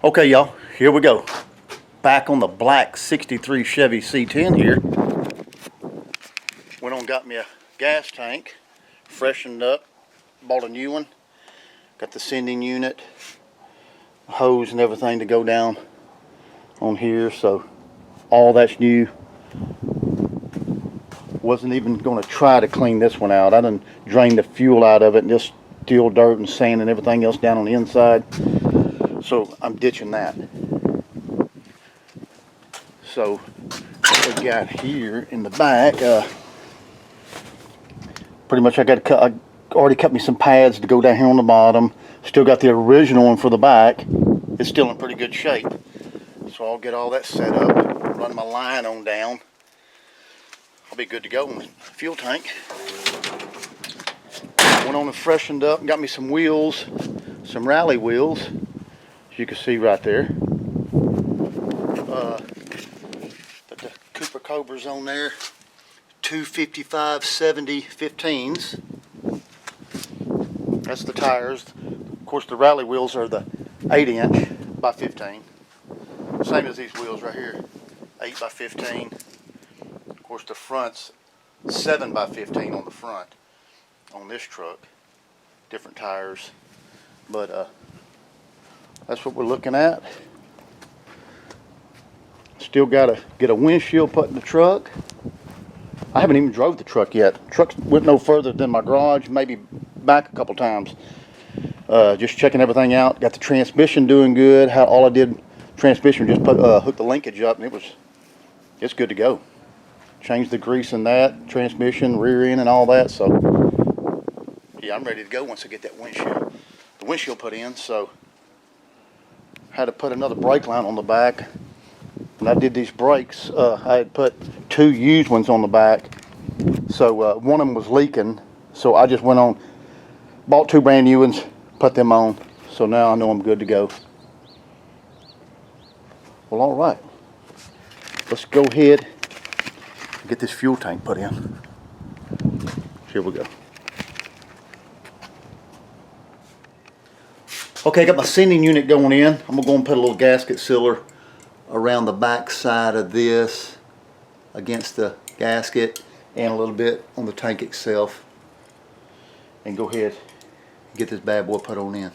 Okay, y'all, here we go. Back on the black 63 Chevy C10 here. Went on, got me a gas tank, freshened up, bought a new one. Got the sending unit, hose and everything to go down on here, so all that's new. Wasn't even going to try to clean this one out. I done drained the fuel out of it and just steel dirt and sand and everything else down on the inside. So I'm ditching that. So what we got here in the back, pretty much I already cut me some pads to go down here on the bottom. Still got the original one for the back. It's still in pretty good shape. So I'll get all that set up, run my line on down. I'll be good to go in the fuel tank. Went on and freshened up and got me some wheels, some rally wheels, as you can see right there. Put the Cooper Cobras on there, 255/70 15s. That's the tires. Of course, the rally wheels are the 8" by 15. Same as these wheels right here, 8 by 15. Of course, the front's 7 by 15 on the front on this truck. Different tires, but that's what we're looking at. Still got to get a windshield put in the truck. I haven't even drove the truck yet. The truck went no further than my garage, maybe back a couple times. Just checking everything out. Got the transmission doing good. All I did, transmission, just hook the linkage up, and it's good to go. Changed the grease in that, transmission, rear end, and all that. So yeah, I'm ready to go once I get the windshield put in. So had to put another brake line on the back. When I did these brakes, I had put 2 used ones on the back. So one of them was leaking. So I just went on, bought 2 brand new ones, put them on. So now I know I'm good to go. Well, all right. Let's go ahead and get this fuel tank put in. Here we go. Okay, I got my sending unit going in. I'm gonna go and put a little gasket sealer around the back side of this against the gasket and a little bit on the tank itself, and go ahead and get this bad boy put on in.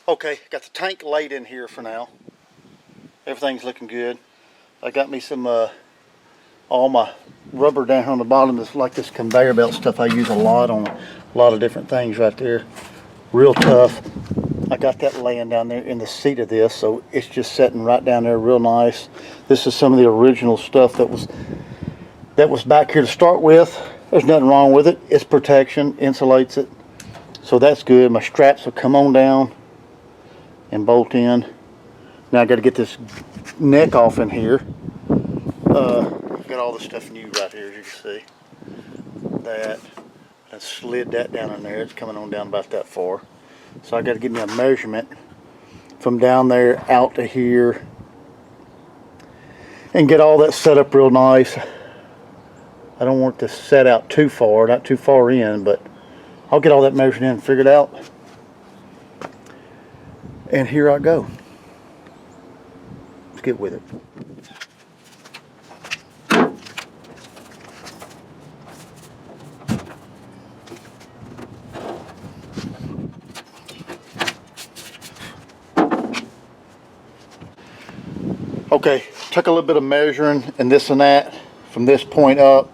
Okay, got the tank laid in here for now. Everything's looking good. I got me some all my rubber down here on the bottom. That's like this conveyor belt stuff I use a lot on a lot of different things right there. Real tough. I got that laying down there in the seat of this, so it's just sitting right down there real nice. This is some of the original stuff that was back here to start with. There's nothing wrong with it. It's protection, insulates it. So that's good. My straps will come on down and bolt in. Now I got to get this neck off in here. Got all the stuff new right here, as you can see. That, I slid that down in there. It's coming on down about that far. So I got to give me a measurement from down there out to here and get all that set up real nice. I don't want this set out too far, not too far in, but I'll get all that measured in and figured out. And here I go. Let's get with it. Okay, took a little bit of measuring and this and that from this point up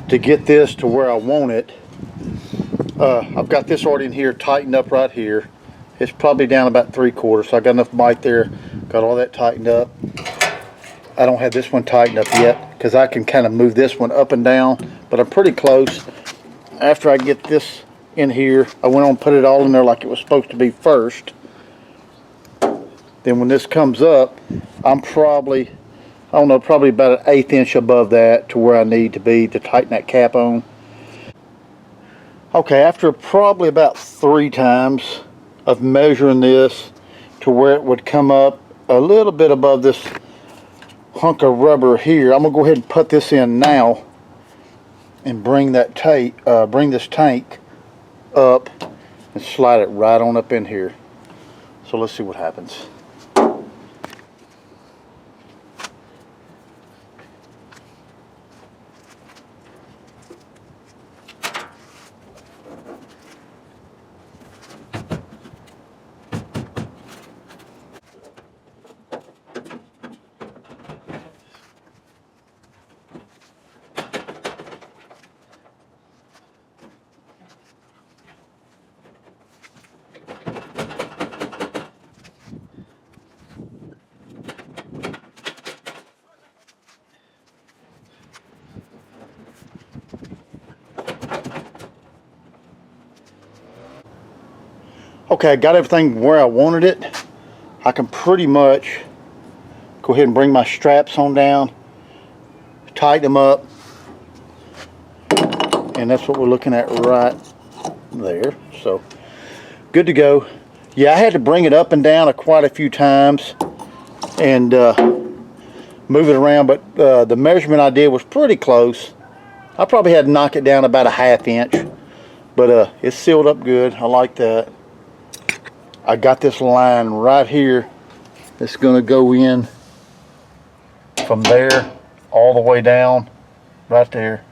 to get this to where I want it. I've got this already in here tightened up right here. It's probably down about 3/4, so I got enough bite there, got all that tightened up. I don't have this one tightened up yet because I can kind of move this one up and down, but I'm pretty close. After I get this in here, I went on and put it all in there like it was supposed to be first. Then when this comes up, I'm probably, I don't know, probably about an 1/8 inch above that to where I need to be to tighten that cap on. Okay, after probably about 3 times of measuring this to where it would come up a little bit above this hunk of rubber here, I'm gonna go ahead and put this in now and bring that bring this tank up and slide it right on up in here. So let's see what happens. Okay, I got everything where I wanted it. I can pretty much go ahead and bring my straps on down, tighten them up, and that's what we're looking at right there. So good to go. Yeah, I had to bring it up and down quite a few times and move it around, but the measurement I did was pretty close. I probably had to knock it down about a 1/2 inch, but it's sealed up good. I like that. I got this line right here that's going to go in from there all the way down right there.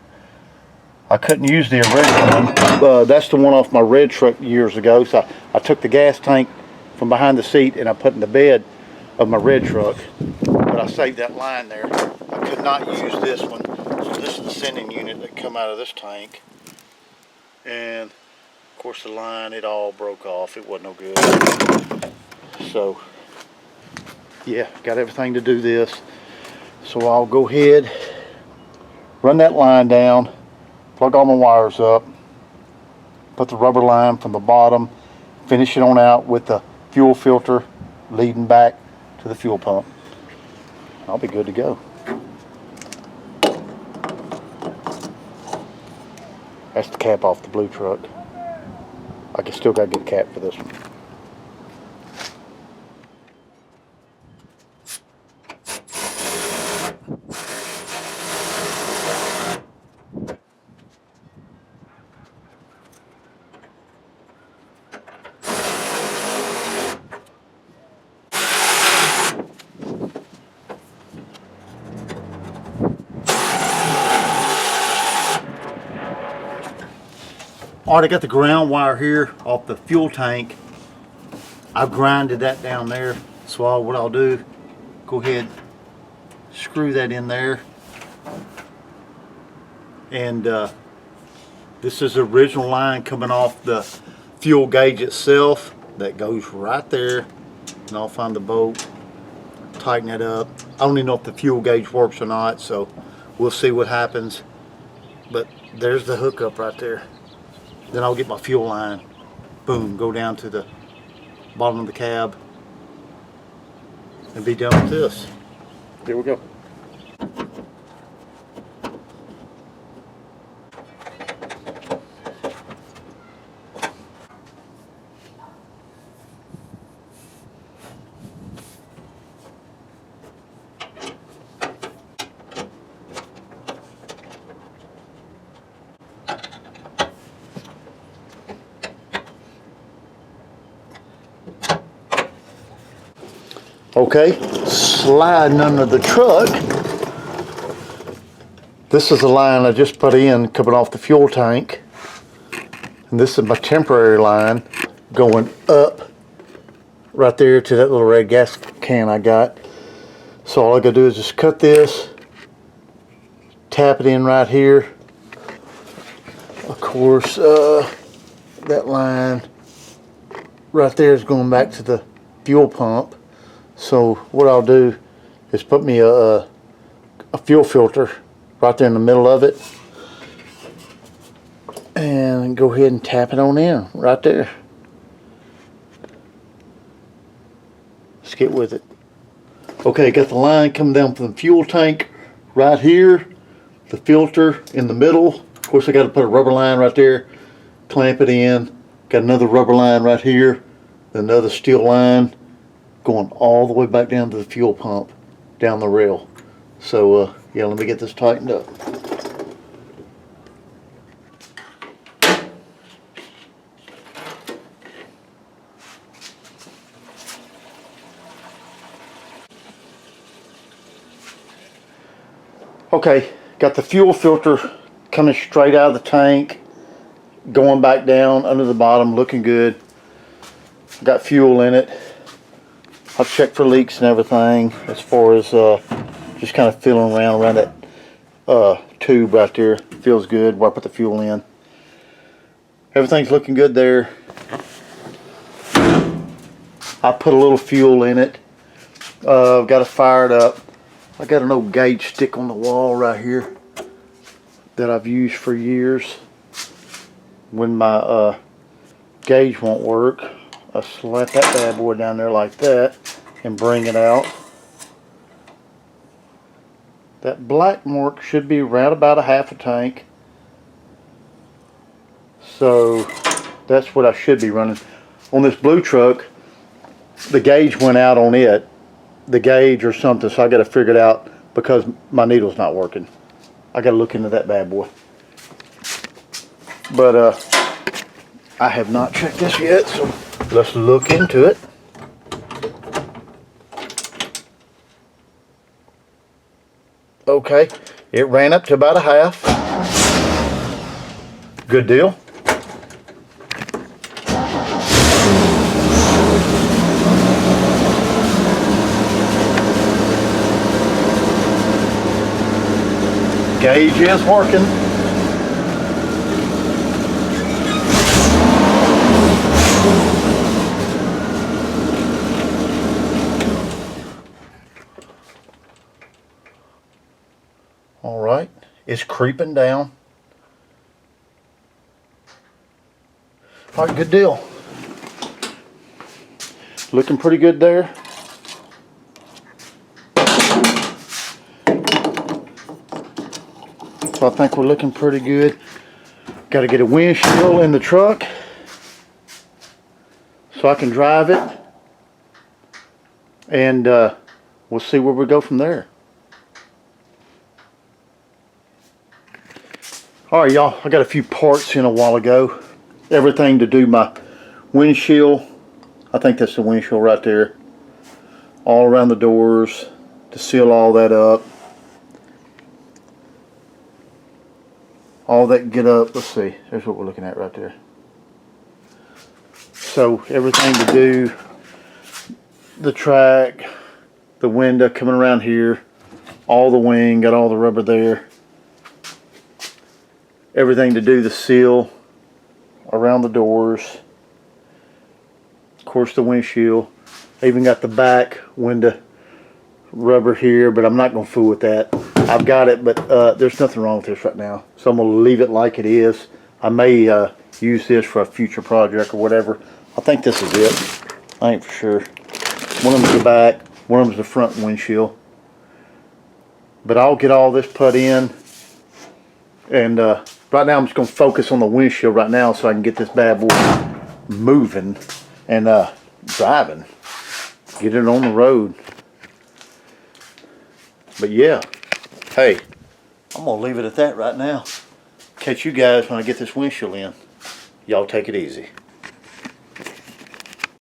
I couldn't use the original one. That's the one off my red truck years ago. So I took the gas tank from behind the seat and I put it in the bed of my red truck. But I saved that line there. I could not use this one. So this is the sending unit that come out of this tank. And of course the line, it all broke off. It wasn't no good. So yeah, got everything to do this. So I'll go ahead, run that line down, plug all my wires up, put the rubber line from the bottom, finish it on out with the fuel filter leading back to the fuel pump. I'll be good to go. That's the cap off the blue truck. I still got to get a cap for this one. Alright, I got the ground wire here off the fuel tank. I've grinded that down there. So what I'll do, go ahead, screw that in there. And this is the original line coming off the fuel gauge itself. That goes right there. And I'll find the bolt, tighten it up. I don't even know if the fuel gauge works or not, so we'll see what happens. But there's the hookup right there. Then I'll get my fuel line, boom, go down to the bottom of the cab and be done with this. Here we go. Okay, sliding under the truck. This is the line I just put in coming off the fuel tank. And this is my temporary line going up right there to that little red gas can I got. So all I gotta do is just cut this, tap it in right here. Of course, that line right there is going back to the fuel pump. So what I'll do is put me a fuel filter right there in the middle of it, and go ahead and tap it on in right there. Let's get with it. Okay, got the line coming down from the fuel tank right here, the filter in the middle. Of course, I got to put a rubber line right there, clamp it in. Got another rubber line right here, another steel line going all the way back down to the fuel pump, down the rail. So yeah, let me get this tightened up. Okay, got the fuel filter coming straight out of the tank, going back down under the bottom, looking good. Got fuel in it. I've checked for leaks and everything, as far as just kind of feeling around that tube right there. Feels good where I put the fuel in. Everything's looking good there. I put a little fuel in it. Got it fired up. I got an old gauge stick on the wall right here that I've used for years. When my gauge won't work, I slap that bad boy down there like that and bring it out. That black mark should be around about a half a tank. So that's what I should be running. On this blue truck, the gauge went out on it. The gauge or something, so I got to figure it out because my needle's not working. I got to look into that bad boy. But I have not checked this yet, so let's look into it. Okay, it ran up to about a half. Good deal. Gauge is working. All right, it's creeping down. All right, good deal. Looking pretty good there. So I think we're looking pretty good. Got to get a windshield in the truck so I can drive it, and we'll see where we go from there. All right, y'all, I got a few parts in a while ago. Everything to do my windshield. I think that's the windshield right there. All around the doors to seal all that up. All that get up, let's see, there's what we're looking at right there. So everything to do, the track, the window coming around here, all the wing, got all the rubber there. Everything to do the seal around the doors. Of course the windshield. I even got the back window rubber here, but I'm not going to fool with that. I've got it, but there's nothing wrong with this right now. So I'm going to leave it like it is. I may use this for a future project or whatever. I think this is it. I ain't for sure. One of them's the back, one of them's the front windshield. But I'll get all this put in. And right now I'm just going to focus on the windshield right now so I can get this bad boy moving and driving. Get it on the road. But yeah, hey, I'm going to leave it at that right now. Catch you guys when I get this windshield in. Y'all take it easy.